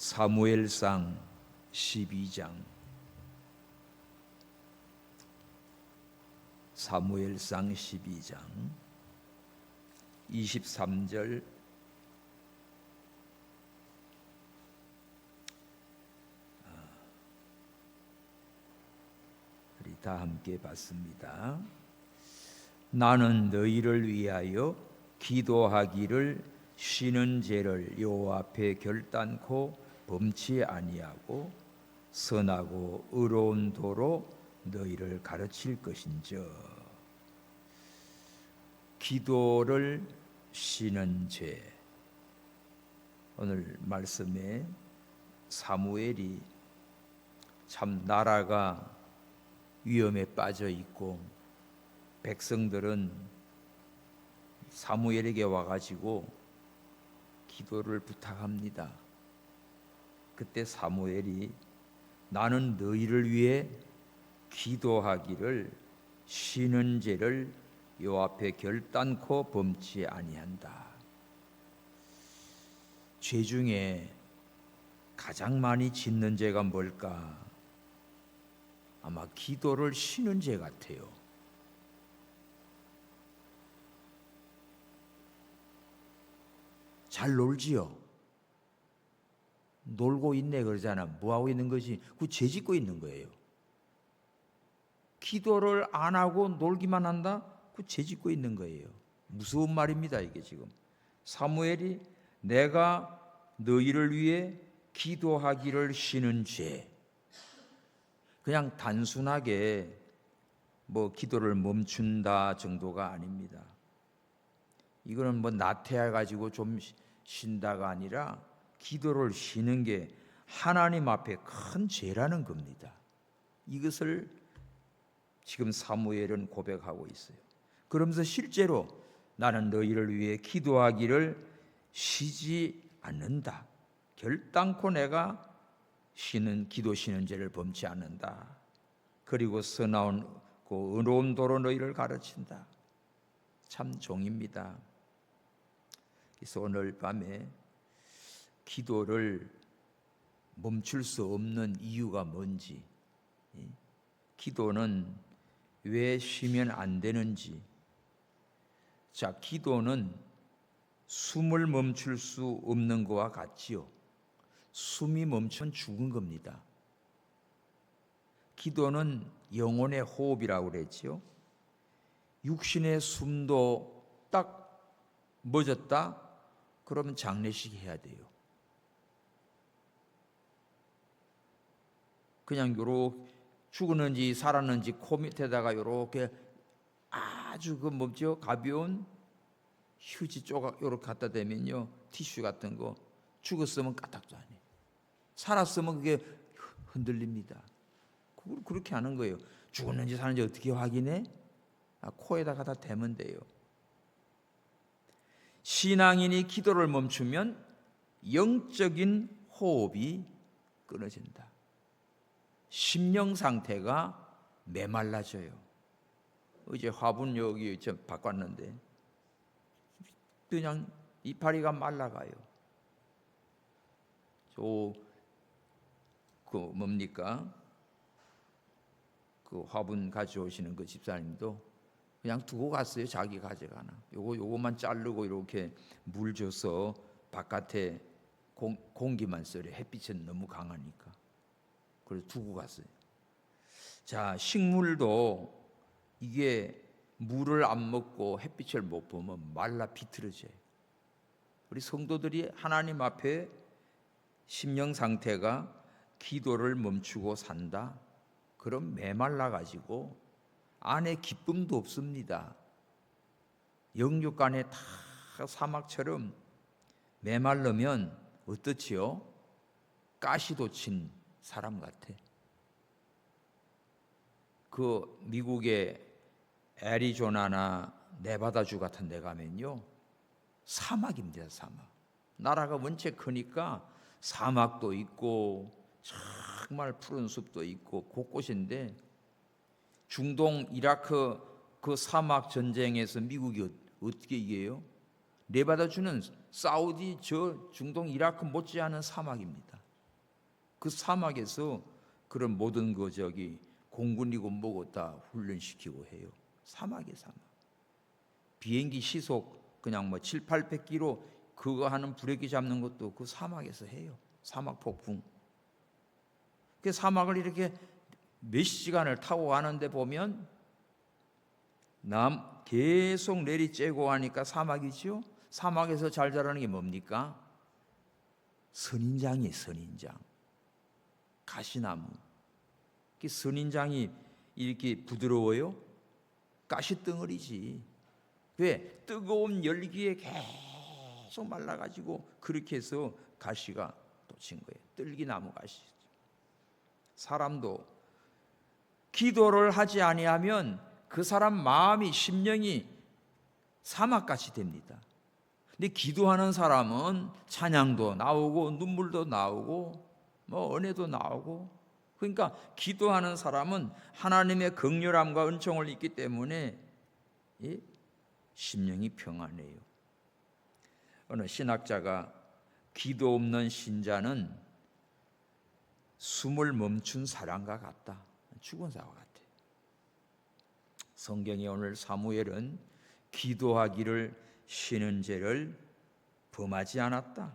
사무엘상 12장 사무엘상 12장 23절 우리 다 함께 봤습니다. 나는 너희를 위하여 기도하기를 쉬는 죄를 여호와 앞에 결단코 범치 아니하고 선하고 의로운 도로 너희를 가르칠 것인즉 기도를 쉬는 죄. 오늘 말씀에 사무엘이 참 나라가 위험에 빠져 있고 백성들은 사무엘에게 와가지고 기도를 부탁합니다. 그때 사무엘이 나는 너희를 위해 기도하기를 쉬는 죄를 여호와 앞에 결단코 범치 아니한다. 죄 중에 가장 많이 짓는 죄가 뭘까? 아마 기도를 쉬는 죄 같아요. 잘 놀지요. 놀고 있네 그러잖아. 뭐 하고 있는 거지? 그 죄 짓고 있는 거예요. 기도를 안 하고 놀기만 한다? 그 죄 짓고 있는 거예요. 무서운 말입니다, 이게 지금. 사무엘이 내가 너희를 위해 기도하기를 쉬는 죄. 그냥 단순하게 뭐 기도를 멈춘다 정도가 아닙니다. 이거는 뭐 나태해 가지고 좀 쉰다가 아니라 기도를 쉬는 게 하나님 앞에 큰 죄라는 겁니다. 이것을 지금 사무엘은 고백하고 있어요. 그러면서 실제로 나는 너희를 위해 기도하기를 쉬지 않는다. 결단코 내가 기도 쉬는 죄를 범치 않는다. 그리고 선하고 의로운 도로 너희를 가르친다. 참 종입니다. 그래서 오늘 밤에 기도를 멈출 수 없는 이유가 뭔지, 기도는 왜 쉬면 안 되는지. 자, 기도는 숨을 멈출 수 없는 것과 같지요. 숨이 멈추면 죽은 겁니다. 기도는 영혼의 호흡이라고 그랬지요. 육신의 숨도 딱 멎었다? 그러면 장례식 해야 돼요. 그냥 요렇게 죽었는지 살았는지 코 밑에다가 요렇게 아주 그 뭐죠? 가벼운 휴지 조각 요렇게 갖다 대면요, 티슈 같은 거, 죽었으면 까딱도 안 해. 살았으면 그게 흔들립니다. 그걸 그렇게 하는 거예요. 죽었는지 사는지 어떻게 확인해? 코에다 갖다 대면 돼요. 신앙인이 기도를 멈추면 영적인 호흡이 끊어진다. 심령 상태가 메말라져요. 어제 화분 여기 좀 바꿨는데 그냥 이파리가 말라가요. 그 뭡니까? 그 화분 가져오시는 그 집사님도 그냥 두고 갔어요. 자기 가져가나. 요거만 자르고 이렇게 물 줘서 바깥에 공기만 쏘려. 햇빛은 너무 강하니까. 그래서 두고 갔어요. 자, 식물도 이게 물을 안 먹고 햇빛을 못 보면 말라 비틀어져요. 우리 성도들이 하나님 앞에 심령 상태가 기도를 멈추고 산다? 그럼 메말라 가지고 안에 기쁨도 없습니다. 영육간에 다 사막처럼 메말르면 어떻지요? 가시도 친 사람 같아. 그 미국의 애리조나나 네바다주 같은 데 가면요, 사막입니다. 사막. 나라가 원체 크니까 사막도 있고 정말 푸른 숲도 있고 곳곳인데, 중동 이라크 그 사막 전쟁에서 미국이 어떻게 이겨요? 네바다주는 사우디 저 중동 이라크 못지않은 사막입니다. 그 사막에서 그런 모든 공군이고 뭐고 다 훈련시키고 해요. 사막. 비행기 시속 그냥 7, 800km 그거 하는 브레이크 잡는 것도 그 사막에서 해요. 사막 폭풍. 그 사막을 이렇게 몇 시간을 타고 가는데 보면 계속 내리쬐고 하니까 사막이죠. 사막에서 잘 자라는 게 뭡니까? 선인장이에요. 선인장. 가시나무. 그 선인장이 이렇게 부드러워요? 가시덩어리지. 왜? 뜨거운 열기에 계속 말라가지고 그렇게 해서 가시가 돋친 거예요. 뜰기나무 가시. 사람도 기도를 하지 아니하면 그 사람 마음이 심령이 사막같이 됩니다. 근데 기도하는 사람은 찬양도 나오고 눈물도 나오고 은혜도 나오고, 그러니까 기도하는 사람은 하나님의 긍휼함과 은총을 입기 때문에 심령이 평안해요. 어느 신학자가 기도 없는 신자는 숨을 멈춘 사람과 같다. 죽은 사람과 같아. 성경에 오늘 사무엘은 기도하기를 쉬는 죄를 범하지 않았다.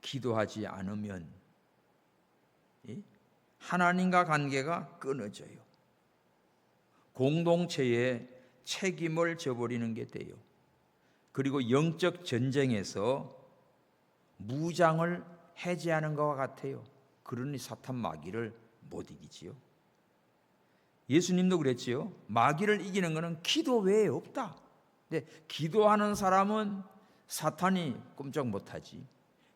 기도하지 않으면 하나님과 관계가 끊어져요. 공동체의 책임을 져버리는 게 돼요. 그리고 영적 전쟁에서 무장을 해제하는 것과 같아요. 그러니 사탄 마귀를 못 이기지요. 예수님도 그랬지요. 마귀를 이기는 것은 기도 외에 없다. 근데 기도하는 사람은 사탄이 꼼짝 못하지.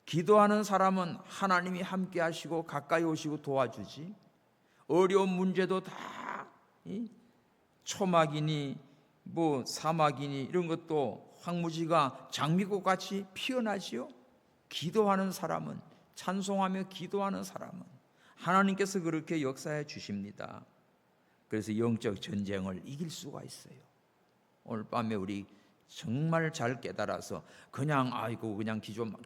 기도하는 사람은 하나님이 함께 하시고 가까이 오시고 도와주지. 어려운 문제도 다 초막이니 사막이니 이런 것도 황무지가 장미꽃 같이 피어나지요. 기도하는 사람은, 찬송하며 기도하는 사람은 하나님께서 그렇게 역사해 주십니다. 그래서 영적 전쟁을 이길 수가 있어요. 오늘 밤에 우리 정말 잘 깨달아서 그냥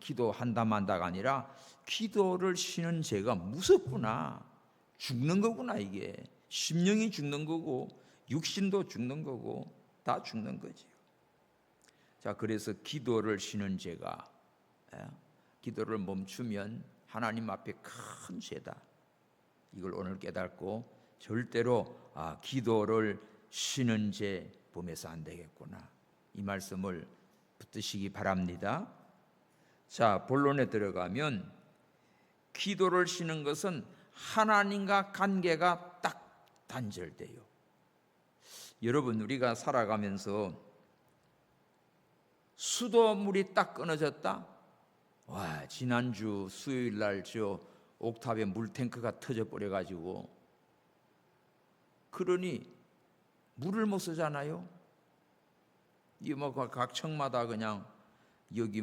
기도한다 만다가 아니라 기도를 쉬는 죄가 무섭구나, 죽는 거구나. 이게 심령이 죽는 거고 육신도 죽는 거고 다 죽는 거지요. 자, 그래서 기도를 쉬는 죄가, 기도를 멈추면 하나님 앞에 큰 죄다. 이걸 오늘 깨닫고 절대로 기도를 쉬는 죄 범해서 안 되겠구나, 이 말씀을 붙드시기 바랍니다. 자, 본론에 들어가면 기도를 쉬는 것은 하나님과 관계가 딱 단절돼요. 여러분, 우리가 살아가면서 수도물이 딱 끊어졌다. 와, 지난주 수요일 날 옥탑에 물탱크가 터져버려 가지고, 그러니 물을 못 쓰잖아요. 이 각 청마다 그냥 여기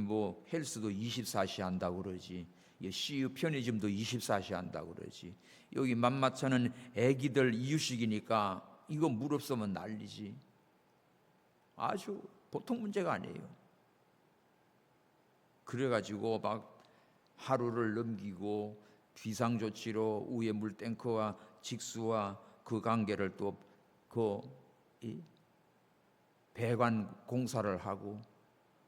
헬스도 24시 한다고 그러지, CU 편의점도 24시 한다고 그러지, 여기 만마차는 애기들 이유식이니까 이거 물 없으면 난리지. 아주 보통 문제가 아니에요. 그래가지고 하루를 넘기고 비상조치로 위에 물탱크와 직수와 그 관계를 또 배관 공사를 하고,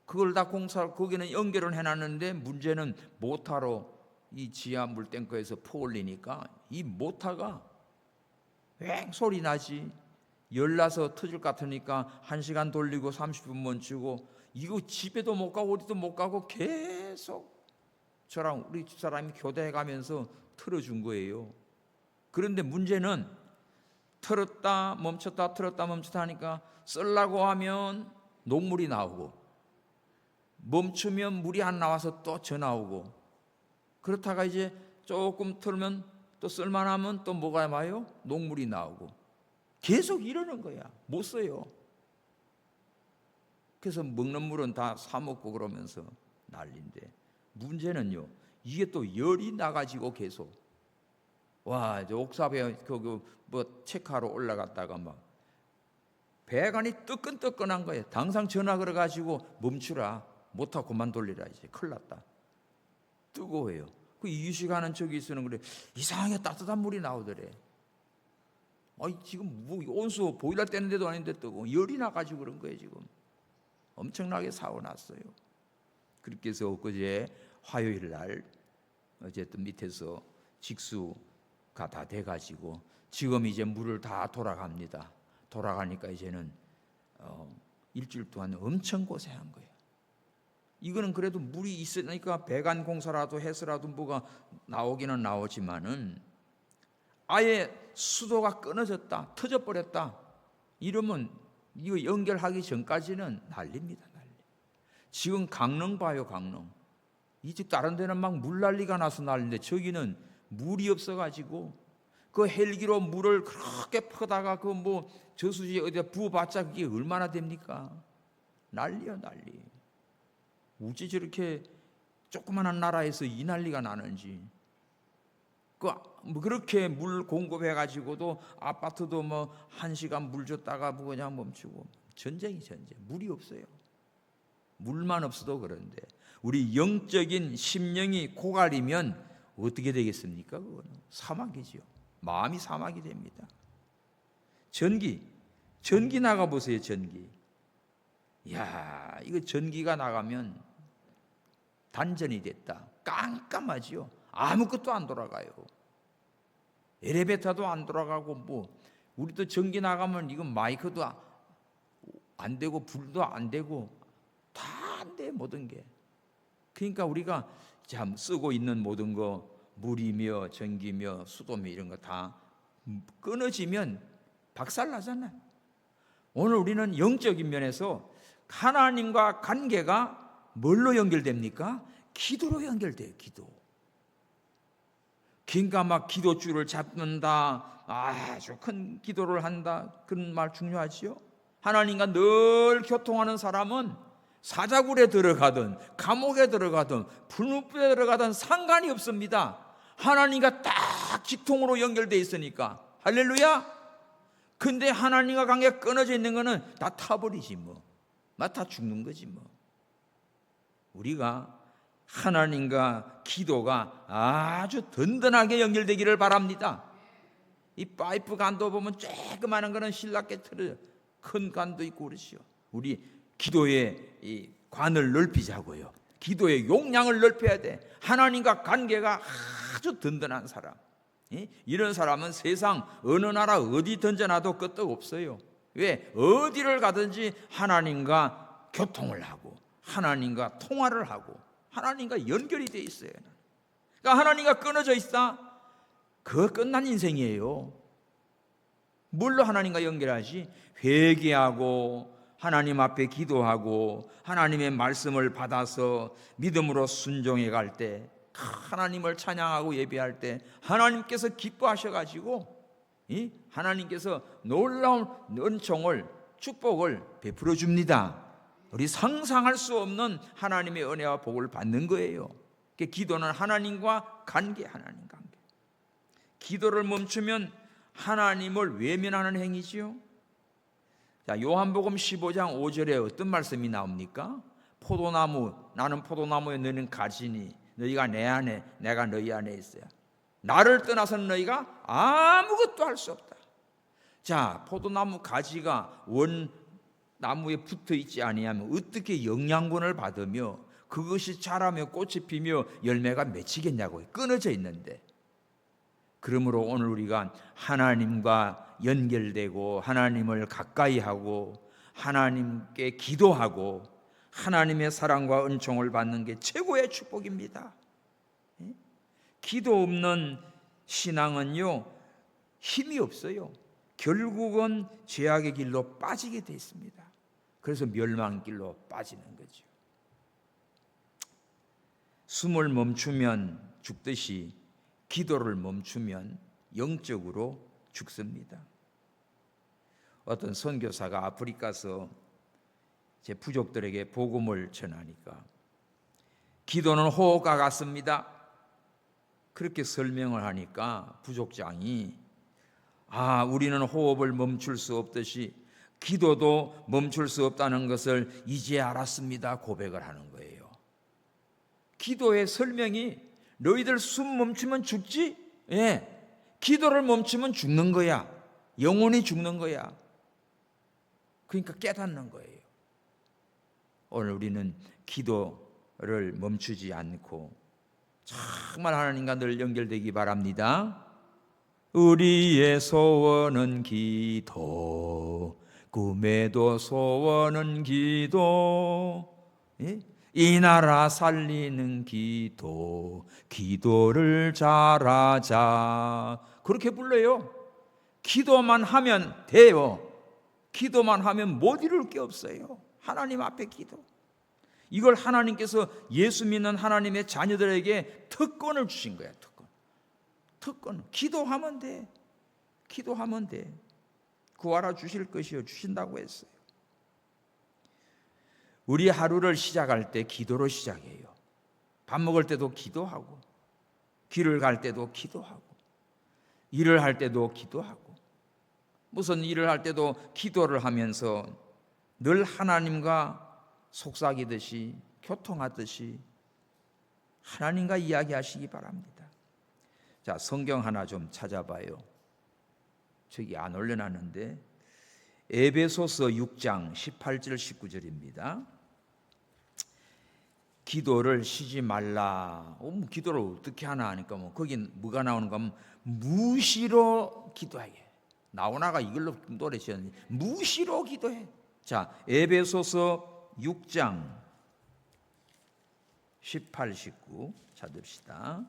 그걸 다 거기는 연결을 해놨는데 문제는 모터로 이 지하 물탱크에서 퍼올리니까 이 모터가 왱 소리 나지. 열나서 터질 것 같으니까 1시간 돌리고 30분 멈추고, 이거 집에도 못 가고 어디도 못 가고 계속 저랑 우리 집사람이 교대해 가면서 틀어준 거예요. 그런데 문제는 틀었다 멈췄다 틀었다 멈췄다 하니까 쓰려고 하면 녹물이 나오고, 멈추면 물이 안 나와서 또 저 나오고, 그렇다가 이제 조금 틀면 또 쓸만하면 또 뭐가 와요? 녹물이 나오고. 계속 이러는 거야. 못 써요. 그래서 먹는 물은 다 사 먹고 그러면서 난리인데, 문제는요, 이게 또 열이 나가지고 계속 이제 옥탑에 체크하러 올라갔다가 배관이 뜨끈뜨끈한 거예요. 당장 전화 걸어가지고 멈추라, 모터 그만 돌리라, 이제 큰일 났다. 뜨거워요. 그 이유식하는 저기서는 그래 이상하게 따뜻한 물이 나오더래. 지금 뭐 온수 보일러 떼는데도 아닌데 뜨고 열이 나가지고 그런 거예요. 지금 엄청나게 사고 났어요. 그렇게 해서 엊그제 화요일 날 어쨌든 밑에서 직수가 다 돼가지고 지금 이제 물을 다 돌아갑니다. 돌아가니까 이제는 일주일 동안 엄청 고생한 거예요. 이거는 그래도 물이 있으니까 배관 공사라도 해서라도 뭐가 나오기는 나오지만은 아예 수도가 끊어졌다, 터져버렸다 이러면 이거 연결하기 전까지는 난리입니다. 난리. 지금 강릉 봐요. 강릉 이제 다른 데는 막 물난리가 나서 난리인데 저기는 물이 없어가지고 그 헬기로 물을 그렇게 퍼다가 그 뭐 저수지에 어디다 부어봤자 그게 얼마나 됩니까? 난리야 난리. 어찌 저렇게 조그마한 나라에서 이 난리가 나는지. 뭐 그렇게 물 공급해가지고도 아파트도 뭐 1시간 물 줬다가 뭐 그냥 멈추고 전쟁이 전쟁. 물이 없어요. 물만 없어도 그런데 우리 영적인 심령이 고갈이면 어떻게 되겠습니까? 그거는 사막이지요. 마음이 사막이 됩니다. 전기 나가 보세요. 전기. 야, 이거 전기가 나가면 단전이 됐다. 깜깜하지요. 아무것도 안 돌아가요. 엘리베이터도 안 돌아가고 뭐 우리도 전기 나가면 이건 마이크도 안 되고 불도 안 되고 다 안 돼. 모든 게. 그러니까 우리가 참 쓰고 있는 모든 거 물이며 전기며 수도며 이런 거 다 끊어지면 박살나잖아요. 오늘 우리는 영적인 면에서 하나님과 관계가 뭘로 연결됩니까? 기도로 연결돼요. 기도. 그러니까 막 기도줄을 잡는다, 아주 큰 기도를 한다, 그런 말 중요하지요. 하나님과 늘 교통하는 사람은 사자굴에 들어가든 감옥에 들어가든 불못불에 들어가든 상관이 없습니다. 하나님과 딱 직통으로 연결되어 있으니까. 할렐루야. 근데 하나님과 관계가 끊어져 있는 거는 다 타버리지 뭐. 다 죽는 거지 뭐. 우리가 하나님과 기도가 아주 든든하게 연결되기를 바랍니다. 이 파이프 간도 보면 조그마한 거는 신랍게 틀어요. 큰 간도 있고 그러시오. 우리 기도의 이 관을 넓히자고요. 기도의 용량을 넓혀야 돼. 하나님과 관계가 아주 든든한 사람. 이런 사람은 세상 어느 나라 어디 던져놔도 끄떡 없어요. 왜? 어디를 가든지 하나님과 교통을 하고 하나님과 통화를 하고 하나님과 연결이 돼 있어요. 그러니까 하나님과 끊어져 있다? 그거 끝난 인생이에요. 뭘로 하나님과 연결하지? 회개하고 하나님 앞에 기도하고 하나님의 말씀을 받아서 믿음으로 순종해 갈 때, 하나님을 찬양하고 예배할 때 하나님께서 기뻐하셔가지고 하나님께서 놀라운 은총을 축복을 베풀어 줍니다. 우리 상상할 수 없는 하나님의 은혜와 복을 받는 거예요. 기도는 하나님과 관계, 하나님 관계. 기도를 멈추면 하나님을 외면하는 행위지요. 자, 요한복음 15장 5절에 어떤 말씀이 나옵니까? 포도나무, 나는 포도나무에 너는 가지니 너희가 내 안에 내가 너희 안에 있어요. 나를 떠나서는 너희가 아무것도 할 수 없다. 자, 포도나무 가지가 원 나무에 붙어 있지 아니하면 어떻게 영양분을 받으며 그것이 자라며 꽃이 피며 열매가 맺히겠냐고요. 끊어져 있는데. 그러므로 오늘 우리가 하나님과 연결되고 하나님을 가까이 하고 하나님께 기도하고 하나님의 사랑과 은총을 받는 게 최고의 축복입니다. 기도 없는 신앙은요, 힘이 없어요. 결국은 죄악의 길로 빠지게 돼 있습니다. 그래서 멸망길로 빠지는 거죠. 숨을 멈추면 죽듯이 기도를 멈추면 영적으로 죽습니다. 어떤 선교사가 아프리카서 제 부족들에게 복음을 전하니까 기도는 호흡과 같습니다. 그렇게 설명을 하니까 부족장이 우리는 호흡을 멈출 수 없듯이 기도도 멈출 수 없다는 것을 이제 알았습니다. 고백을 하는 거예요. 기도의 설명이 너희들 숨 멈추면 죽지? 예. 기도를 멈추면 죽는 거야. 영혼이 죽는 거야. 그러니까 깨닫는 거예요. 오늘 우리는 기도를 멈추지 않고 정말 하나님과 늘 연결되기 바랍니다. 우리의 소원은 기도, 꿈에도 소원은 기도, 예? 이 나라 살리는 기도, 기도를 잘하자. 그렇게 불러요. 기도만 하면 돼요. 기도만 하면 못 이룰 게 없어요. 하나님 앞에 기도. 이걸 하나님께서 예수 믿는 하나님의 자녀들에게 특권을 주신 거야. 특권. 기도하면 돼. 기도하면 돼. 구하라 주실 것이요. 주신다고 했어요. 우리 하루를 시작할 때 기도로 시작해요. 밥 먹을 때도 기도하고, 길을 갈 때도 기도하고, 일을 할 때도 기도하고, 무슨 일을 할 때도 기도를 하면서 늘 하나님과 속삭이듯이, 교통하듯이 하나님과 이야기하시기 바랍니다. 자, 성경 하나 좀 찾아봐요. 저기 안 올려놨는데 에베소서 6장 18절 19절입니다. 기도를 쉬지 말라. 기도를 어떻게 하나 하니까 거긴 뭐가 나오는가 하면 무시로 기도하게. 나오나가 이걸로 노래 지었는데 무시로 기도해. 자, 에베소서 6장 18, 19 찾읍시다.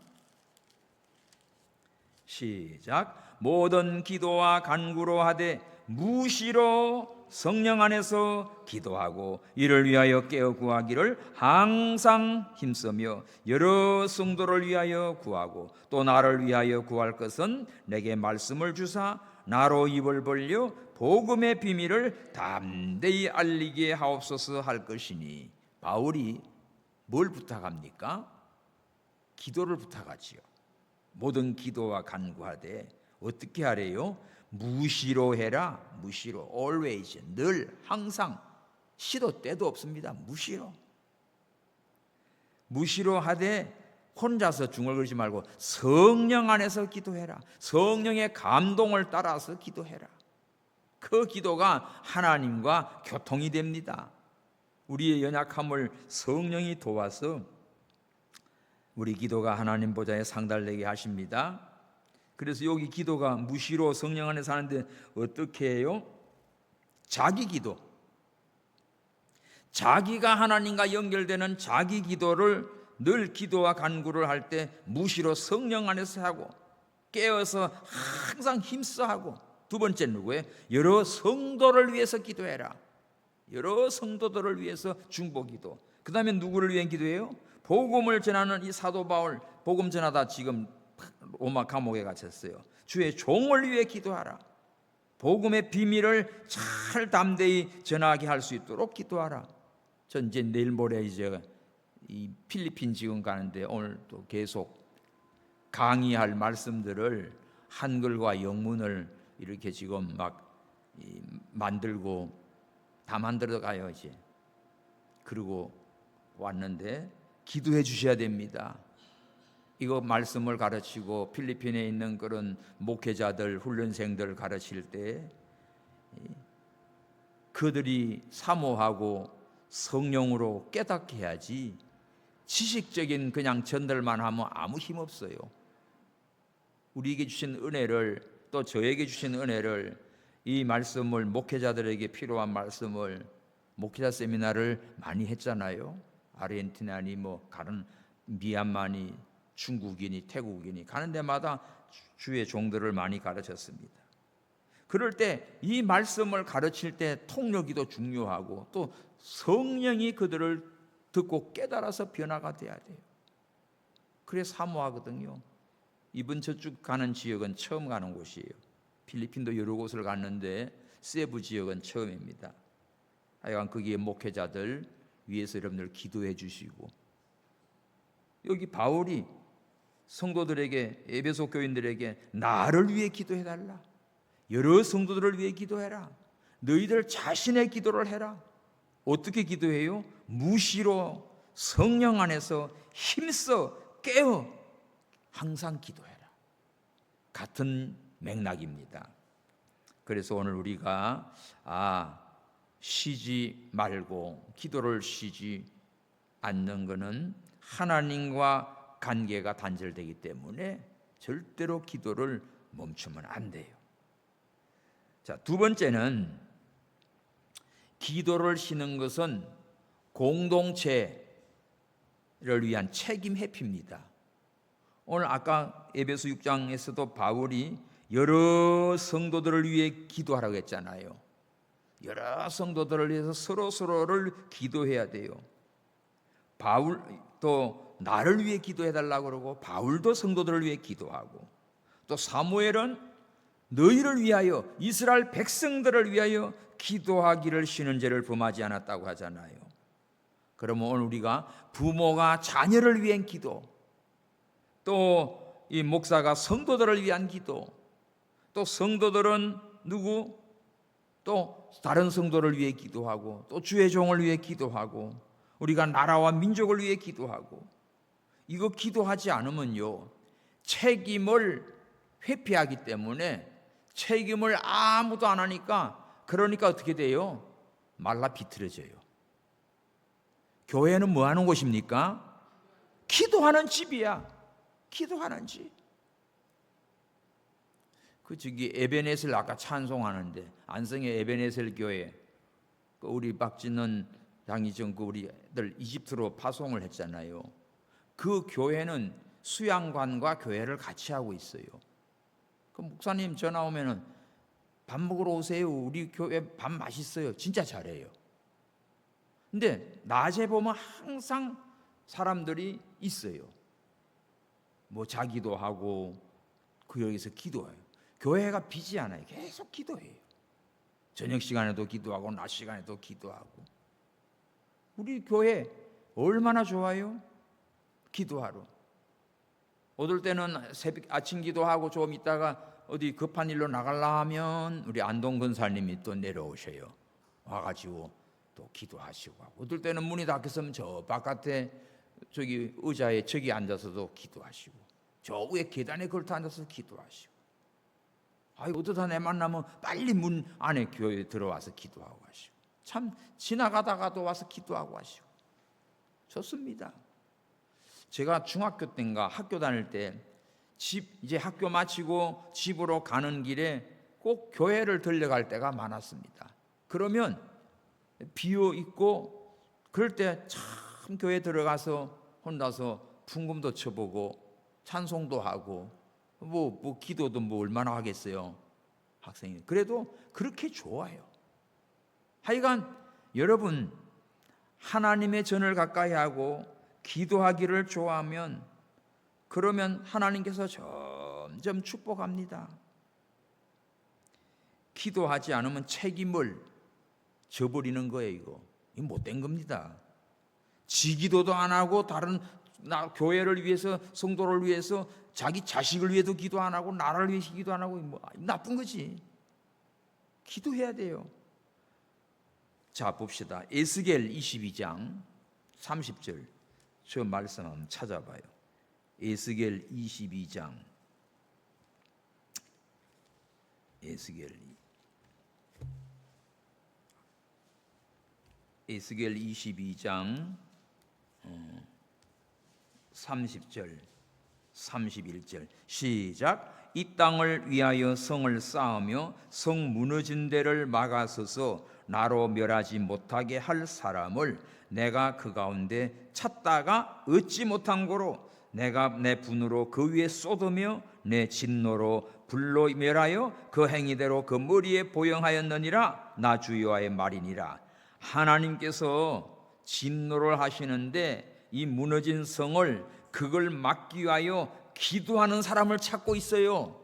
시작. 모든 기도와 간구로 하되 무시로 성령 안에서 기도하고 이를 위하여 깨어 구하기를 항상 힘쓰며 여러 성도를 위하여 구하고 또 나를 위하여 구할 것은 내게 말씀을 주사 나로 입을 벌려 복음의 비밀을 담대히 알리게 하옵소서 할 것이니. 바울이 뭘 부탁합니까? 기도를 부탁하지요. 모든 기도와 간구하되 어떻게 하래요? 무시로 해라. 무시로. always. 늘 항상. 시도 때도 없습니다. 무시로. 무시로 하되 혼자서 중얼거리지 말고 성령 안에서 기도해라. 성령의 감동을 따라서 기도해라. 그 기도가 하나님과 교통이 됩니다. 우리의 연약함을 성령이 도와서 우리 기도가 하나님 보좌에 상달되게 하십니다. 그래서 여기 기도가 무시로 성령 안에서 하는데 어떻게 해요? 자기 기도. 자기가 하나님과 연결되는 자기 기도를 늘 기도와 간구를 할 때 무시로 성령 안에서 하고 깨어서 항상 힘써 하고. 두 번째 누구예요? 여러 성도를 위해서 기도해라. 여러 성도들을 위해서 중보기도. 그 다음에 누구를 위해 기도해요? 복음을 전하는 이 사도 바울, 복음 전하다 지금 로마 감옥에 갇혔어요. 주의 종을 위해 기도하라. 복음의 비밀을 잘 담대히 전하게 할 수 있도록 기도하라. 전 이제 내일 모레 이제 이 필리핀 지금 가는데 오늘 또 계속 강의할 말씀들을 한글과 영문을 이렇게 지금 막 만들고 다 만들어 가요 이제. 그리고 왔는데 기도해 주셔야 됩니다. 이거 말씀을 가르치고 필리핀에 있는 그런 목회자들, 훈련생들 가르칠 때 그들이 사모하고 성령으로 깨닫게 해야지 지식적인 그냥 전달만 하면 아무 힘 없어요. 우리에게 주신 은혜를, 또 저에게 주신 은혜를, 이 말씀을 목회자들에게 필요한 말씀을 목회자 세미나를 많이 했잖아요. 아르헨티나니 가는 미얀마니 중국인이 태국인이 가는 데마다 주의 종들을 많이 가르쳤습니다. 그럴 때 이 말씀을 가르칠 때 통역이도 중요하고 또 성령이 그들을 듣고 깨달아서 변화가 돼야 돼요. 그래 사모하거든요. 이번 저쪽 가는 지역은 처음 가는 곳이에요. 필리핀도 여러 곳을 갔는데 세부 지역은 처음입니다. 하여간 거기에 목회자들 위해서 여러분들 기도해 주시고, 여기 바울이 성도들에게, 에베소 교인들에게 나를 위해 기도해달라. 여러 성도들을 위해 기도해라. 너희들 자신의 기도를 해라. 어떻게 기도해요? 무시로 성령 안에서 힘써 깨어 항상 기도해라. 같은 맥락입니다. 그래서 오늘 우리가 쉬지 말고 기도를 쉬지 않는 것은 하나님과 관계가 단절되기 때문에 절대로 기도를 멈추면 안 돼요. 자, 두 번째는 기도를 쉬는 것은 공동체를 위한 책임 회피입니다. 오늘 아까 에베소 6장에서도 바울이 여러 성도들을 위해 기도하라고 했잖아요. 여러 성도들을 위해서 서로를 기도해야 돼요. 바울도 나를 위해 기도해달라고 그러고 바울도 성도들을 위해 기도하고, 또 사무엘은 너희를 위하여 이스라엘 백성들을 위하여 기도하기를 쉬는 죄를 범하지 않았다고 하잖아요. 그러면 오늘 우리가 부모가 자녀를 위한 기도, 또 이 목사가 성도들을 위한 기도, 또 성도들은 누구? 또 다른 성도를 위해 기도하고, 또 주의 종을 위해 기도하고, 우리가 나라와 민족을 위해 기도하고, 이거 기도하지 않으면요 책임을 회피하기 때문에 책임을 아무도 안 하니까, 그러니까 어떻게 돼요? 말라 비틀어져요. 교회는 뭐 하는 곳입니까? 기도하는 집이야. 기도하는 집. 저기 에베네셀 아까 찬송하는데 안성의 에베네셀 교회, 우리 박진원 장이정 우리들 이집트로 파송을 했잖아요. 그 교회는 수양관과 교회를 같이 하고 있어요. 그 목사님 전화 오면은 밥 먹으러 오세요. 우리 교회 밥 맛있어요. 진짜 잘해요. 근데 낮에 보면 항상 사람들이 있어요. 뭐 자기도 하고 여기서 기도해요. 교회가 비지 않아요. 계속 기도해요. 저녁 시간에도 기도하고 낮 시간에도 기도하고. 우리 교회 얼마나 좋아요? 기도하러. 어떨 때는 새벽 아침 기도하고 좀 있다가 어디 급한 일로 나가려 하면 우리 안동 권사님이 또 내려오셔요. 와가지고 또 기도하시고 하고. 어떨 때는 문이 닫혔으면 저 바깥에 저기 의자에 저기 앉아서도 기도하시고, 저 위에 계단에 걸터 앉아서 기도하시고. 어쩌다 내 만나면 빨리 문 안에 교회에 들어와서 기도하고 하시고, 참 지나가다가도 와서 기도하고 하시고. 좋습니다. 제가 중학교 때인가 학교 다닐 때 이제 학교 마치고 집으로 가는 길에 꼭 교회를 들려갈 때가 많았습니다. 그러면 비어 있고 그럴 때 참 교회 들어가서 혼자서 풍금도 쳐보고 찬송도 하고 뭐 기도도 뭐 얼마나 하겠어요, 학생이. 그래도 그렇게 좋아요. 하여간 여러분, 하나님의 전을 가까이 하고 기도하기를 좋아하면, 그러면 하나님께서 점점 축복합니다. 기도하지 않으면 책임을 져버리는 거예요. 이거 못된 겁니다. 지기도도 안 하고 다른 교회를 위해서, 성도를 위해서, 자기 자식을 위해도 기도 안 하고 나라를 위해서 기도 안 하고 나쁜 거지. 기도해야 돼요. 자, 봅시다. 에스겔 22장 30절 저 말씀 한번 찾아봐요. 에스겔 22장 에스겔 22장 30절 31절 시작. 이 땅을 위하여 성을 쌓으며 성 무너진 데를 막아서서 나로 멸하지 못하게 할 사람을 내가 그 가운데 찾다가 얻지 못한 고로 내가 내 분으로 그 위에 쏟으며 내 진노로 불로 멸하여 그 행위대로 그 머리에 보영하였느니라. 나 주 여호와의 말이니라. 하나님께서 진노를 하시는데 이 무너진 성을, 그걸 막기 위하여 기도하는 사람을 찾고 있어요.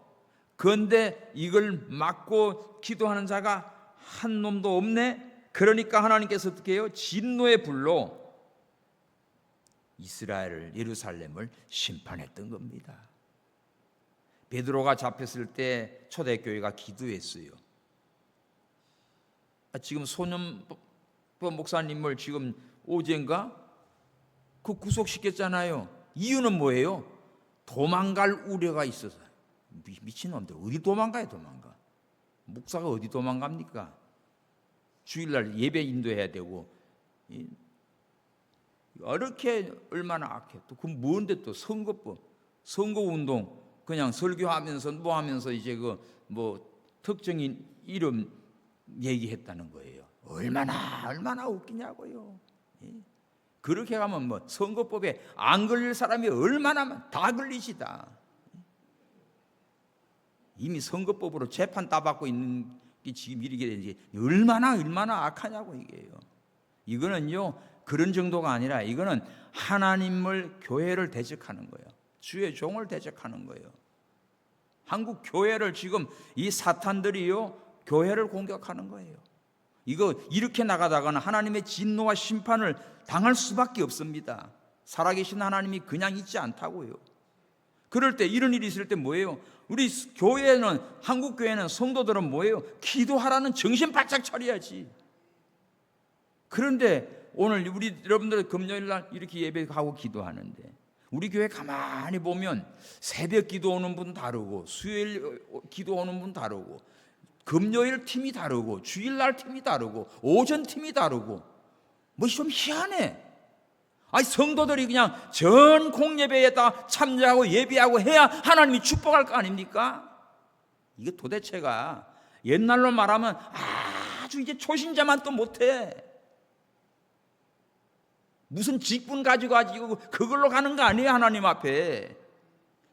그런데 이걸 막고 기도하는 자가 한 놈도 없네. 그러니까 하나님께서 어떻게 해요? 진노의 불로 이스라엘을, 예루살렘을 심판했던 겁니다. 베드로가 잡혔을 때 초대교회가 기도했어요. 지금 소년법 목사님을 지금 어젠가 구속시켰잖아요. 이유는 뭐예요? 도망갈 우려가 있어서 미친놈들 어디 도망가요? 도망가. 목사가 어디 도망갑니까? 주일날 예배 인도해야 되고 이렇게 얼마나 악해. 또 그 뭔데 또 선거법, 선거운동 그냥 설교하면서 뭐 하면서 이제 그 뭐 특정인 이름 얘기했다는 거예요. 얼마나 웃기냐고요. 그렇게 가면 뭐 선거법에 안 걸릴 사람이 얼마나 다 걸리시다. 이미 선거법으로 재판 따받고 있는 게 지금 이렇게 되지 얼마나 악하냐고 이게요. 이거는요 그런 정도가 아니라 이거는 하나님을 교회를 대적하는 거예요. 주의 종을 대적하는 거예요. 한국 교회를 지금 이 사탄들이요 교회를 공격하는 거예요. 이거 이렇게 나가다가는 하나님의 진노와 심판을 당할 수밖에 없습니다. 살아계신 하나님이 그냥 있지 않다고요. 그럴 때 이런 일이 있을 때 뭐예요? 우리 교회는 한국 교회는 성도들은 뭐예요? 기도하라는 정신 바짝 차려야지. 그런데 오늘 우리 여러분들 금요일 날 이렇게 예배하고 기도하는데 우리 교회 가만히 보면 새벽 기도 오는 분 다르고 수요일 기도 오는 분 다르고 금요일 팀이 다르고 주일날 팀이 다르고 오전 팀이 다르고 뭐 좀 희한해. 아니 성도들이 그냥 전 공예배에다 참여하고 예배하고 해야 하나님이 축복할 거 아닙니까? 이게 도대체가 옛날로 말하면 아주 이제 초신자만 또 못해. 무슨 직분 가지고 그걸로 가는 거 아니에요. 하나님 앞에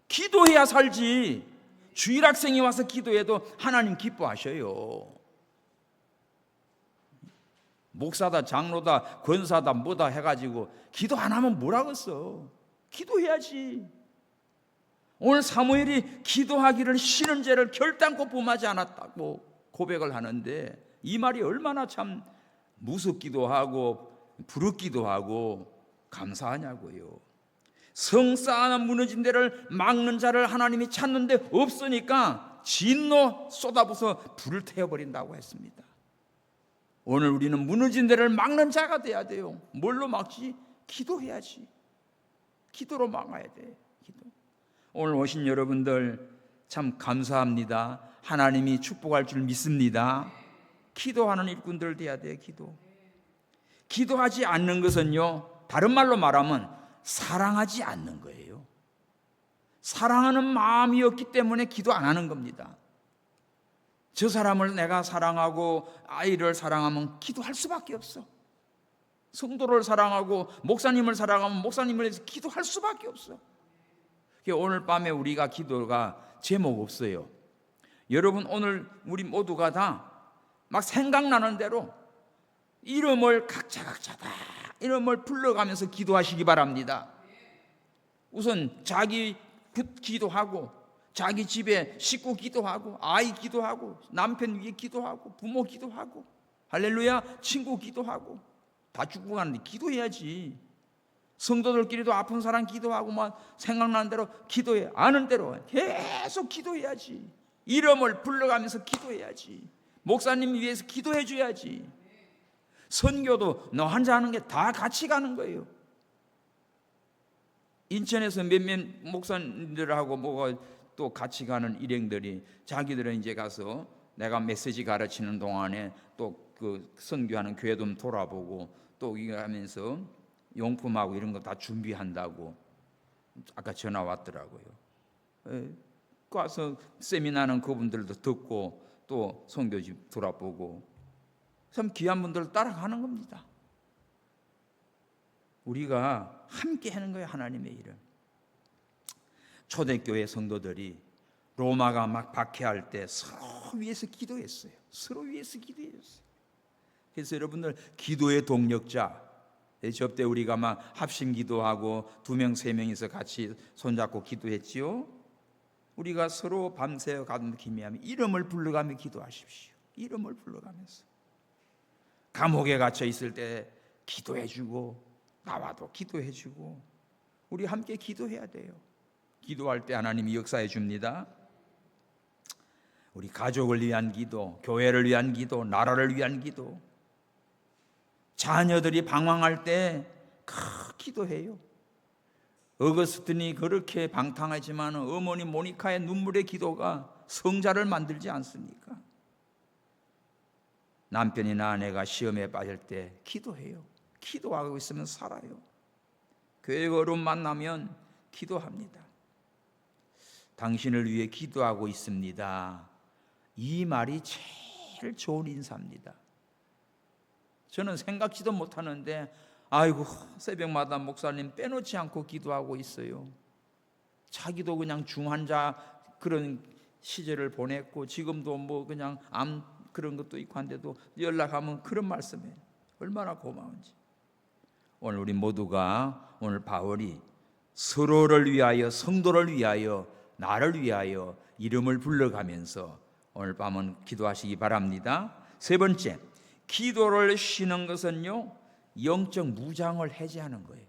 기도해야 살지. 주일 학생이 와서 기도해도 하나님 기뻐하셔요. 목사다 장로다 권사다 뭐다 해가지고 기도 안 하면 뭐라겠어. 기도해야지. 오늘 사무엘이 기도하기를 싫은 죄를 결단코 범하지 않았다고 고백을 하는데 이 말이 얼마나 참 무섭기도 하고 부럽기도 하고 감사하냐고요. 성 쌓아 무너진 데를 막는 자를 하나님이 찾는데 없으니까 진노 쏟아부어서 불을 태워버린다고 했습니다. 오늘 우리는 무너진 데를 막는 자가 돼야 돼요. 뭘로 막지? 기도해야지. 기도로 막아야 돼. 기도. 오늘 오신 여러분들 참 감사합니다. 하나님이 축복할 줄 믿습니다. 기도하는 일꾼들 돼야 돼요. 기도하지 않는 것은요 다른 말로 말하면 사랑하지 않는 거예요. 사랑하는 마음이 없기 때문에 기도 안 하는 겁니다. 저 사람을 내가 사랑하고 아이를 사랑하면 기도할 수밖에 없어. 성도를 사랑하고 목사님을 사랑하면 목사님을 위해서 기도할 수밖에 없어. 오늘 밤에 우리가 기도가 제목 없어요. 여러분 오늘 우리 모두가 다 막 생각나는 대로 이름을 각자 다 이름을 불러가면서 기도하시기 바랍니다. 우선 자기 기도하고 자기 집에 식구 기도하고 아이 기도하고 남편 위해 기도하고 부모 기도하고 할렐루야 친구 기도하고 다 죽고 가는데 기도해야지. 성도들끼리도 아픈 사람 기도하고 막 생각나는 대로 기도해. 아는 대로 계속 기도해야지. 이름을 불러가면서 기도해야지. 목사님 위해서 기도해 줘야지. 선교도 너 혼자 하는 게 다 같이 가는 거예요. 인천에서 몇몇 목사님들하고 뭐가 또 같이 가는 일행들이 자기들은 이제 가서 내가 메시지 가르치는 동안에 또 그 선교하는 교회도 돌아보고 또 이거 하면서 용품하고 이런 거 다 준비한다고 아까 전화 왔더라고요. 가서 세미나는 그분들도 듣고 또 선교집 돌아보고 참 귀한 분들 따라가는 겁니다. 우리가 함께 하는 거예요. 하나님의 일을. 초대교회 성도들이 로마가 막 박해할 때 서로 위해서 기도했어요. 서로 위해서 기도했어요. 그래서 여러분들 기도의 동력자 접대 우리가 막 합심 기도하고 2명 3명이서 같이 손잡고 기도했지요. 우리가 서로 밤새 가슴 기미하며 이름을 불러가며 기도하십시오. 이름을 불러가면서 감옥에 갇혀 있을 때 기도해주고 나와도 기도해주고 우리 함께 기도해야 돼요. 기도할 때 하나님이 역사해 줍니다. 우리 가족을 위한 기도, 교회를 위한 기도, 나라를 위한 기도. 자녀들이 방황할 때 기도해요. 어거스틴이 그렇게 방탕하지만 어머니 모니카의 눈물의 기도가 성자를 만들지 않습니까? 남편이나 아내가 시험에 빠질 때 기도해요. 기도하고 있으면 살아요. 교회 어려움 만나면 기도합니다. 당신을 위해 기도하고 있습니다. 이 말이 제일 좋은 인사입니다. 저는 생각지도 못하는데 아이고 새벽마다 목사님 빼놓지 않고 기도하고 있어요. 자기도 그냥 중환자 그런 시절을 보냈고 지금도 뭐 그냥 암 그런 것도 있고 한데도 연락하면 그런 말씀에 얼마나 고마운지. 오늘 우리 모두가 오늘 바울이 서로를 위하여 성도를 위하여 나를 위하여 이름을 불러가면서 오늘 밤은 기도하시기 바랍니다. 세 번째, 기도를 쉬는 것은요 영적 무장을 해제하는 거예요.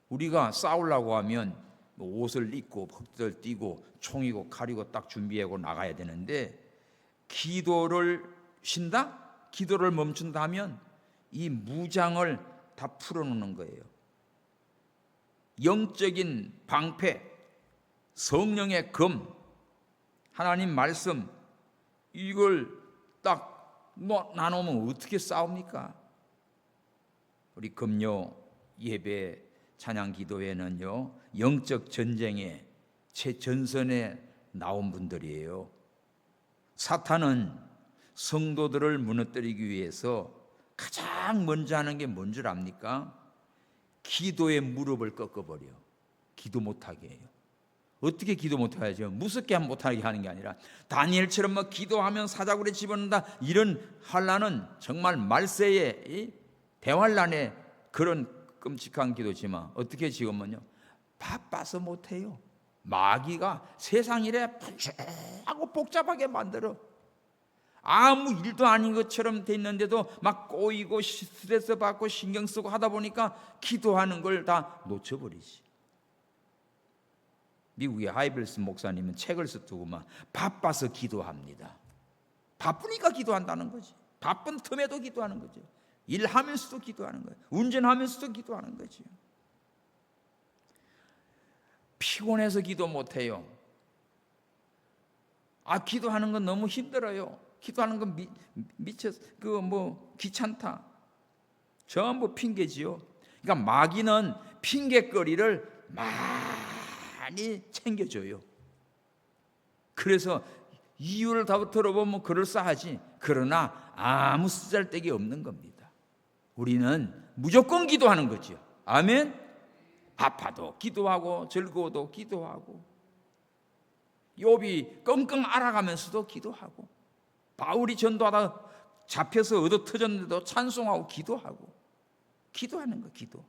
우리가 싸우려고 하면 옷을 입고 벅들 뛰고 총이고 칼이고 딱 준비하고 나가야 되는데 기도를 쉰다? 기도를 멈춘다 하면 이 무장을 다 풀어놓는 거예요. 영적인 방패, 성령의 검, 하나님 말씀 이걸 딱 나누면 어떻게 싸웁니까? 우리 금요 예배 찬양 기도회는요 영적 전쟁의 최전선에 나온 분들이에요. 사탄은 성도들을 무너뜨리기 위해서 가장 먼저 하는 게 뭔 줄 압니까? 기도의 무릎을 꺾어버려. 기도 못하게 해요. 어떻게 기도 못하죠? 무섭게 못하게 하는 게 아니라 다니엘처럼 뭐 기도하면 사자굴에 집어넣는다 이런 환난은 정말 말세의 대환란의 그런 끔찍한 기도지만 어떻게 지금은요? 바빠서 못해요. 마귀가 세상 일에 하고 복잡하게 만들어. 아무 일도 아닌 것처럼 돼 있는데도 막 꼬이고 스트레스 받고 신경 쓰고 하다 보니까 기도하는 걸 다 놓쳐버리지. 미국의 하이블스 목사님은 책을 쓰더구만 바빠서 기도합니다. 바쁘니까 기도한다는 거지. 바쁜 틈에도 기도하는 거죠. 일하면서도 기도하는 거예요. 운전하면서도 기도하는 거죠. 피곤해서 기도 못해요. 기도하는 건 너무 힘들어요. 기도하는 건 미쳐서 귀찮다. 전부 핑계지요. 그러니까 마귀는 핑계거리를 많이 챙겨줘요. 그래서 이유를 다 들어보면 그럴싸하지. 그러나 아무 쓰잘데기 없는 겁니다. 우리는 무조건 기도하는 거죠. 아멘. 아파도 기도하고 즐거워도 기도하고 욥이 끙끙 앓아가면서도 기도하고 바울이 전도하다 잡혀서 얻어 터졌는데도 찬송하고 기도하고 기도하는 거 기도.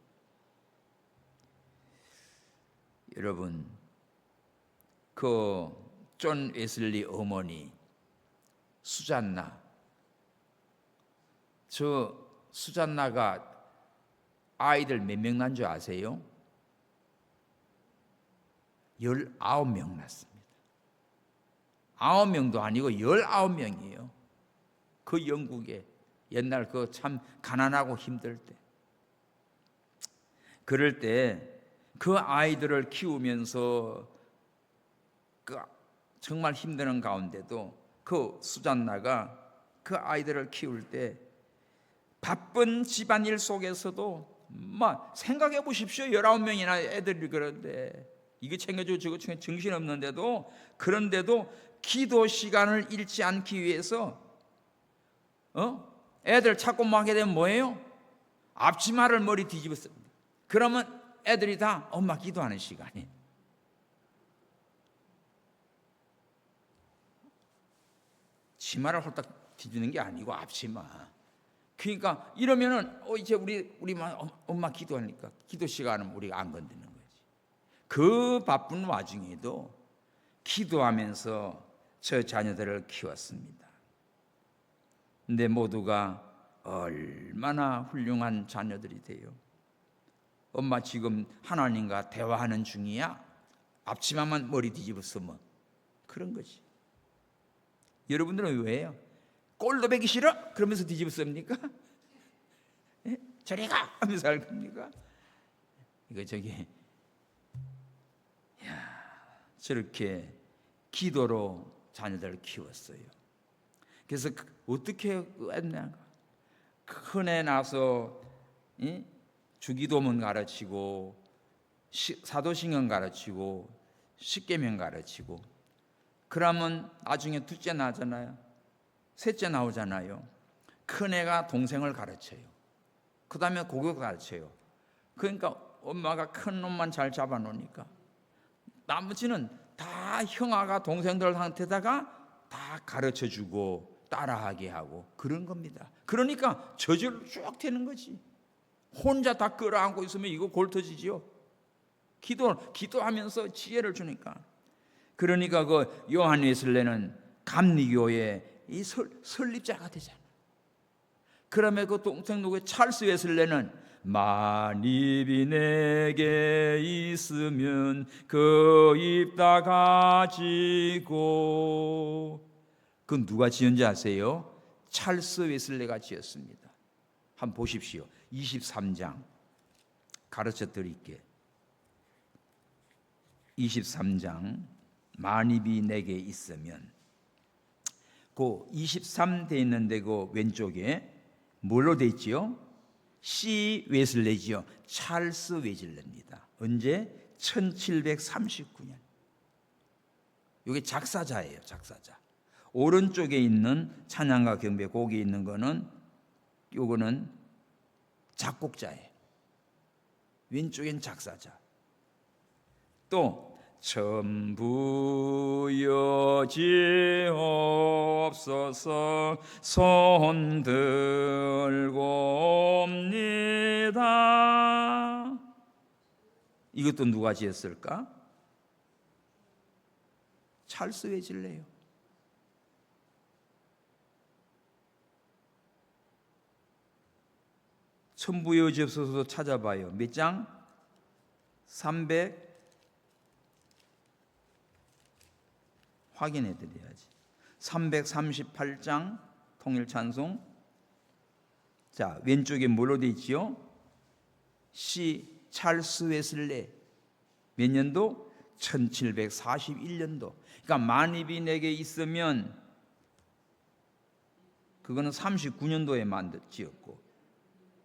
여러분 그 존 웨슬리 어머니 수잔나 저 수잔나가 아이들 몇 명 난 줄 아세요? 19명 낳습니다. 9명도 아니고 19명이에요. 그 영국에 옛날 그 참 가난하고 힘들 때 그럴 때 그 아이들을 키우면서 그 정말 힘드는 가운데도 그 수잔나가 그 아이들을 키울 때 바쁜 집안일 속에서도 생각해 보십시오. 19명이나 애들이 그런데 이거 챙겨주고 저거 챙겨 정신없는데도 그런데도 기도 시간을 잃지 않기 위해서 애들 찾고 하게 되면 뭐예요? 앞치마를 머리 뒤집었습니다. 그러면 애들이 다 엄마 기도하는 시간이. 치마를 홀딱 뒤집는 게 아니고 앞치마. 그러니까 이러면은 이제 우리 엄마 기도하니까 기도 시간은 우리가 안 건드는 거지. 그 바쁜 와중에도 기도하면서 저 자녀들을 키웠습니다. 근데 모두가 얼마나 훌륭한 자녀들이 돼요. 엄마 지금 하나님과 대화하는 중이야. 앞치마만 머리 뒤집었으면 그런 거지. 여러분들은 왜요? 꼴도 배기 싫어? 그러면서 뒤집었습니까? 저리 가! 하면서 할 겁니까? 이거 저렇게 기도로 자녀들을 키웠어요. 그래서 어떻게 했냐? 큰애 나서 주기도문 가르치고 사도신경 가르치고 십계명 가르치고, 그러면 나중에 둘째 나잖아요. 셋째 나오잖아요. 큰애가 동생을 가르쳐요. 그 다음에 고교 가르쳐요. 그러니까 엄마가 큰 놈만 잘 잡아놓으니까 나머지는 다 형아가 동생들한테다가 다 가르쳐주고 따라하게 하고 그런 겁니다. 그러니까 저절로 쭉 되는 거지. 혼자 다 끌어안고 있으면 이거 골 터지지요. 기도하면서 지혜를 주니까. 그러니까 그 요한 웨슬레는 감리교의 이 설립자가 되잖아. 그러면 그 동생 누구 찰스 웨슬레는 만입이 내게 있으면 그 입 다 가지고. 그건 누가 지은지 아세요? 찰스 웨슬레가 지었습니다. 한번 보십시오. 23장 가르쳐 드릴게. 23장 만입이 내게 있으면, 그 23 돼 있는데 그 왼쪽에 뭘로 돼 있지요? C 웨슬레지요. 찰스 웨슬레입니다. 언제? 1739년. 이게 작사자예요. 작사자. 오른쪽에 있는 찬양과 경배 거기 있는 거는 요거는 작곡자예요. 왼쪽엔 작사자. 또 전부 여지옵소서 손 들고 옵니다. 이것도 누가 지었을까? 찰스 웨슬레요. 천부 여지옵소서 찾아봐요. 몇 장? 300 확인해 드려야지. 338장 통일 찬송. 자, 왼쪽에 뭘로 돼 있지요? C 찰스 웨슬레. 몇 년도? 1741년도. 그러니까 만입이 내게 있으면 그거는 39년도에 지었고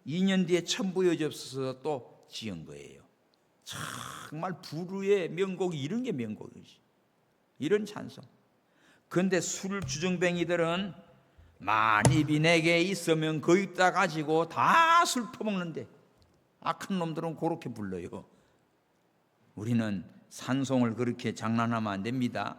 2년 뒤에 천부 여지옵소서 또 지은 거예요. 정말 불후의 명곡이 이런 게 명곡이지. 이런 찬송. 그런데 술 주정뱅이들은 만입이 내게 있으면 그 입다 가지고 다 술 퍼먹는데 악한 놈들은 그렇게 불러요. 우리는 산송을 그렇게 장난하면 안 됩니다.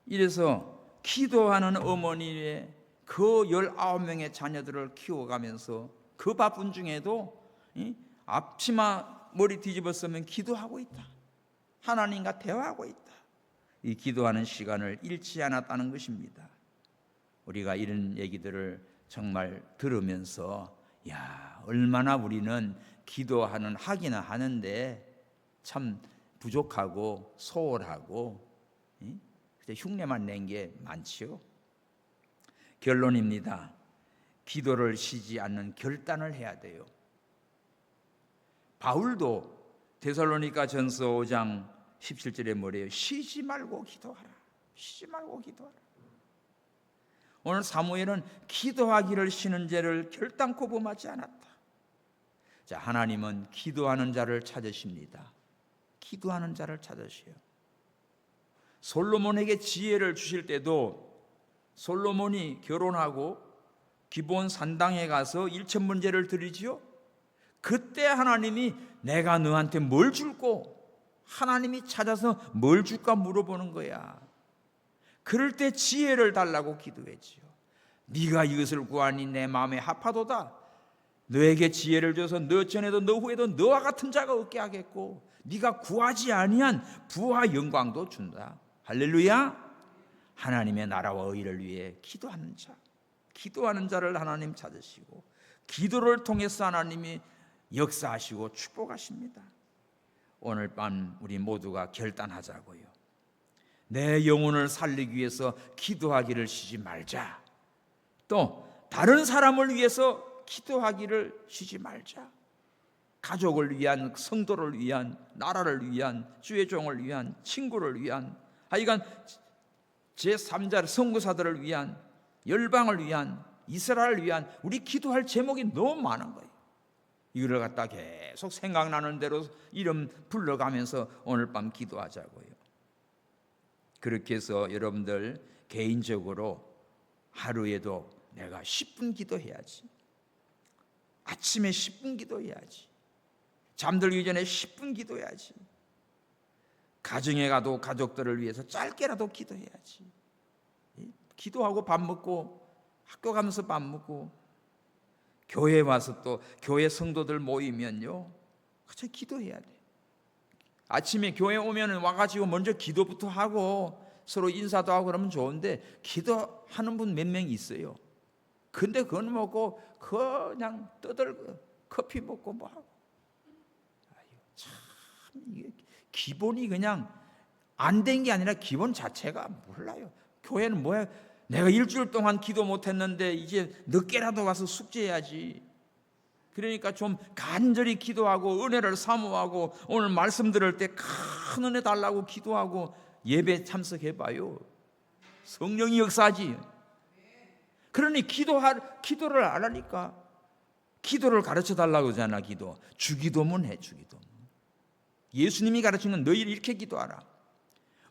이래서 기도하는 어머니의 그 19명의 자녀들을 키워가면서 그 바쁜 중에도 앞치마 머리 뒤집었으면 기도하고 있다. 하나님과 대화하고 있다. 이 기도하는 시간을 잃지 않았다는 것입니다. 우리가 이런 얘기들을 정말 들으면서 얼마나 우리는 기도하는 하기는 하는데 참 부족하고 소홀하고 흉내만 낸 게 많지요. 결론입니다. 기도를 쉬지 않는 결단을 해야 돼요. 바울도 데살로니가 전서 5장 17절에 뭐래요? 쉬지 말고 기도하라. 쉬지 말고 기도하라. 오늘 사무엘은 기도하기를 쉬는 죄를 결단코 범하지 않았다. 자, 하나님은 기도하는 자를 찾으십니다. 기도하는 자를 찾으셔요. 솔로몬에게 지혜를 주실 때도 솔로몬이 결혼하고 기브온 산당에 가서 1천 번제를 드리지요. 그때 하나님이 내가 너한테 뭘 줄고, 하나님이 찾아서 뭘 줄까 물어보는 거야. 그럴 때 지혜를 달라고 기도했지요. 네가 이것을 구하니 내 마음에 합하도다. 너에게 지혜를 줘서 너 전에도 너 후에도 너와 같은 자가 없게 하겠고 네가 구하지 아니한 부와 영광도 준다. 할렐루야. 하나님의 나라와 의를 위해 기도하는 자, 기도하는 자를 하나님 찾으시고 기도를 통해서 하나님이 역사하시고 축복하십니다. 오늘 밤 우리 모두가 결단하자고요. 내 영혼을 살리기 위해서 기도하기를 쉬지 말자. 또 다른 사람을 위해서 기도하기를 쉬지 말자. 가족을 위한, 성도를 위한, 나라를 위한, 주의 종을 위한, 친구를 위한, 하여간 제3자 선교사들을 위한, 열방을 위한, 이스라엘을 위한 우리 기도할 제목이 너무 많은 거예요. 이거를 갖다 계속 생각나는 대로 이름 불러가면서 오늘 밤 기도하자고요. 그렇게 해서 여러분들 개인적으로 하루에도 내가 10분 기도해야지, 아침에 10분 기도해야지, 잠들기 전에 10분 기도해야지, 가정에 가도 가족들을 위해서 짧게라도 기도해야지. 기도하고 밥 먹고 학교 가면서 밥 먹고 교회 와서 또 교회 성도들 모이면요, 같이 기도해야 돼. 아침에 교회 오면 와가지고 먼저 기도부터 하고 서로 인사도 하고 그러면 좋은데, 기도하는 분 몇 명 있어요. 근데 그건 먹고 그냥 떠들고 커피 먹고 뭐 하고, 참 이게 기본이 그냥 안 된 게 아니라 기본 자체가 몰라요. 교회는 뭐야? 내가 일주일 동안 기도 못했는데 이제 늦게라도 와서 숙제해야지. 그러니까 좀 간절히 기도하고 은혜를 사모하고 오늘 말씀 들을 때 큰 은혜 달라고 기도하고 예배 참석해봐요. 성령이 역사하지. 그러니 기도를 안 하니까 기도를 가르쳐 달라고 하잖아. 주기도문 해. 주기도문. 예수님이 가르친 건 너희를 이렇게 기도하라.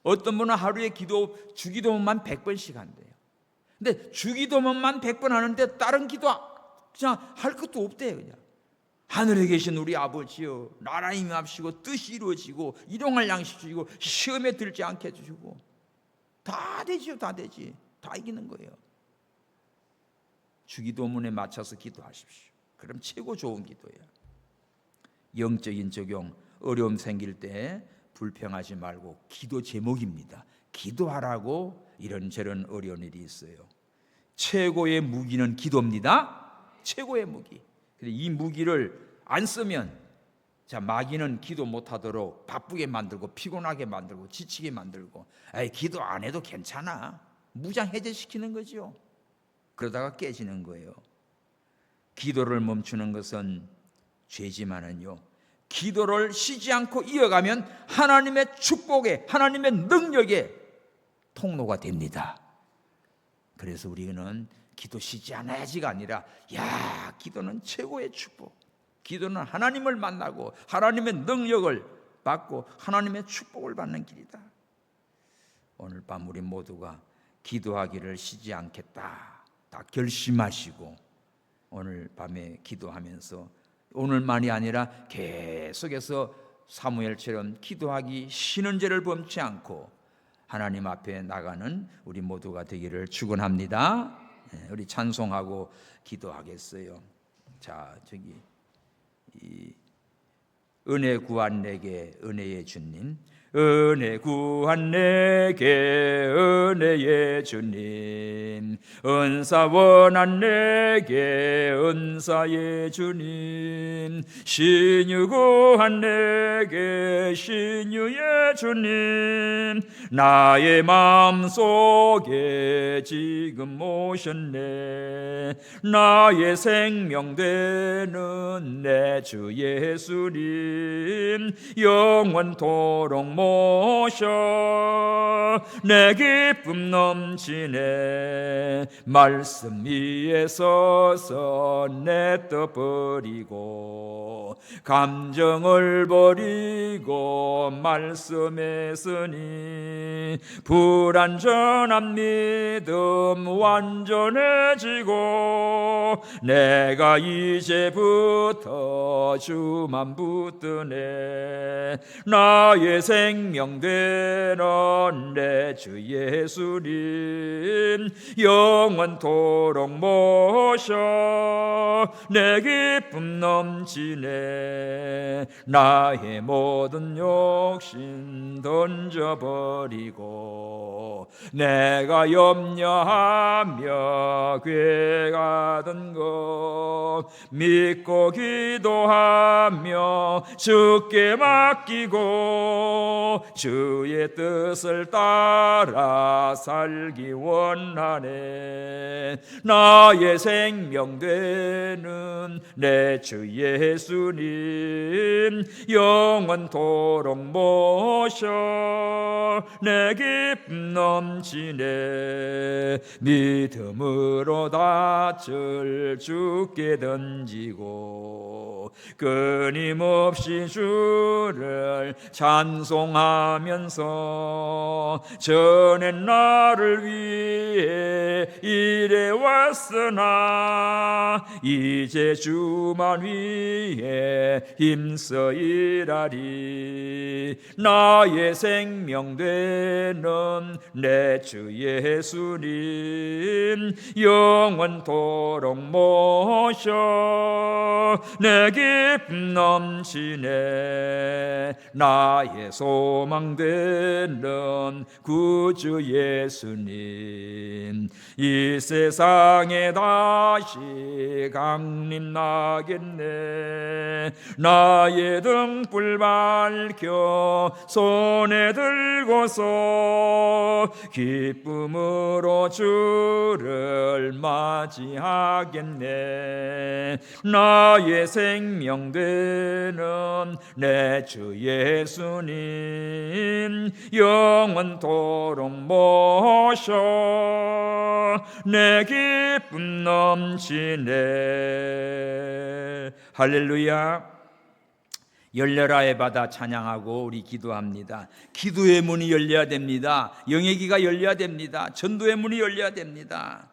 어떤 분은 하루에 주기도문만 100번씩 한대요. 근데 주기도문만 100번 하는데 다른 기도 그냥 할 것도 없대요. 그냥 하늘에 계신 우리 아버지여, 나라 임합시고 뜻이 이루어지고 일용할 양식 주시고 시험에 들지 않게 해주시고, 다 되지요. 다 되지. 다 이기는 거예요. 주기도문에 맞춰서 기도하십시오. 그럼 최고 좋은 기도예요. 영적인 적용, 어려움 생길 때 불평하지 말고, 기도 제목입니다. 기도하라고 이런저런 어려운 일이 있어요. 최고의 무기는 기도입니다. 최고의 무기. 이 무기를 안 쓰면 마귀는 기도 못하도록 바쁘게 만들고 피곤하게 만들고 지치게 만들고, 기도 안 해도 괜찮아, 무장 해제시키는 거죠. 그러다가 깨지는 거예요. 기도를 멈추는 것은 죄지만은요, 기도를 쉬지 않고 이어가면 하나님의 축복에, 하나님의 능력에 통로가 됩니다. 그래서 우리는 기도 쉬지 않아야지가 아니라, 기도는 최고의 축복, 기도는 하나님을 만나고 하나님의 능력을 받고 하나님의 축복을 받는 길이다. 오늘 밤 우리 모두가 기도하기를 쉬지 않겠다 다 결심하시고 오늘 밤에 기도하면서, 오늘만이 아니라 계속해서 사무엘처럼 기도하기 쉬는 죄를 범치 않고 하나님 앞에 나가는 우리 모두가 되기를 축원합니다. 우리 찬송하고 기도하겠어요. 은혜 구한 내게 은혜의 주님, 은혜 구한 내게 은혜의 주님, 은사 원한 내게 은사의 주님, 신유 구한 내게 신유의 주님, 나의 마음속에 지금 오셨네. 나의 생명 되는 내 주 예수님, 영원토록 모셔 내 기쁨 넘치네. 말씀 위에 서서 내떠버리고 감정을 버리고 말씀에 서니 불완전한 믿음 완전해지고 내가 이제부터 주만 붙드네. 나의 생명 되는 내 주 예수님, 영원토록 모셔 내 기쁨 넘치네. 나의 모든 욕심 던져버리고 내가 염려하며 괴가던 것 믿고 기도하며 주께 맡기고 주의 뜻을 따라 살기 원하네. 나의 생명 되는 내 주 예수님 영원토록 모셔 내 기쁨 넘치네. 믿음으로 닻을 주께 던지고 끊임없이 주를 찬송하면서 전엔 나를 위해 일해 왔으나 이제 주만 위해 힘써 일하리. 나의 생명 되는 내 주 예수님 영원토록 모셔 내 기쁨 넘치네. 나의 소망 되는 구주 예수님 이 세상에 다시 강림나겠네. 나의 등불 밝혀 손에 들고서 기쁨으로 주를 맞이하겠네. 나의 생명 되는 내 주 예수님 영원토록 모셔 내 기쁨 넘치네. 할렐루야. 열려라의 바다 찬양하고 우리 기도합니다. 기도의 문이 열려야 됩니다. 영예기가 열려야 됩니다. 전도의 문이 열려야 됩니다.